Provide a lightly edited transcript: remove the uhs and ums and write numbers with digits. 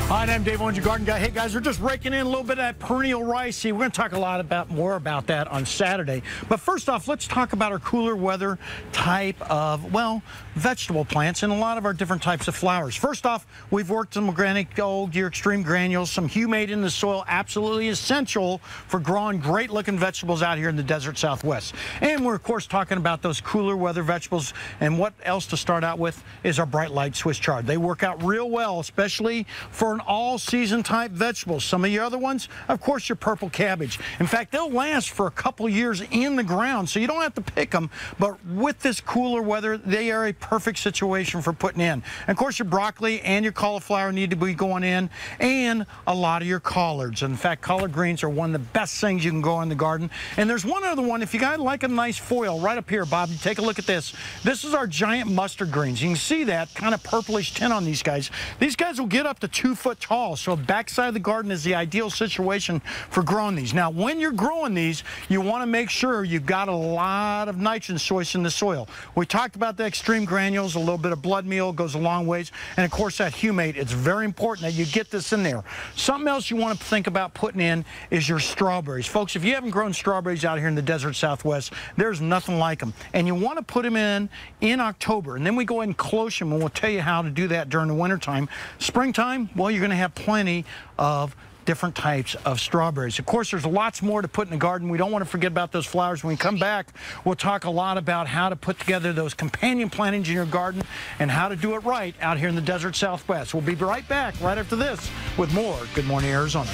Hi, I'm Dave Owens, your garden guy. Hey guys, we're just raking in a little bit of that perennial rice seed. We're going to talk a lot more about that on Saturday. But first off, let's talk about our cooler weather type of, well, vegetable plants and a lot of our different types of flowers. First off, we've worked some organic gold, your extreme granules, some humate in the soil, absolutely essential for growing great looking vegetables out here in the desert Southwest. And we're of course talking about those cooler weather vegetables. And what else to start out with is our bright light Swiss chard. They work out real well, especially for an all-season type vegetables. Some of your other ones, of course, your purple cabbage. In fact, they'll last for a couple years in the ground, so you don't have to pick them. But with this cooler weather, they are a perfect situation for putting in. And of course, your broccoli and your cauliflower need to be going in, and a lot of your collards. In fact, collard greens are one of the best things you can grow in the garden. And there's one other one, if you guys like a nice foil, right up here, Bob, take a look at this. This is our giant mustard greens. You can see that kind of purplish tint on these guys. These guys will get up to 2 foot tall, so the backside of the garden is the ideal situation for growing these. Now, when you're growing these, you want to make sure you've got a lot of nitrogen source in the soil. We talked about the extreme granules, a little bit of blood meal goes a long ways, and of course that humate. It's very important that you get this in there. Something else you want to think about putting in is your strawberries. Folks, if you haven't grown strawberries out here in the desert Southwest, there's nothing like them. And you want to put them in October, and then we go ahead and close them, and we'll tell you how to do that during the wintertime. Springtime, well, you're going to have plenty of different types of strawberries. Of course, there's lots more to put in the garden. We don't want to forget about those flowers. When we come back, we'll talk a lot about how to put together those companion plantings in your garden and how to do it right out here in the desert Southwest. We'll be right back right after this with more Good Morning Arizona.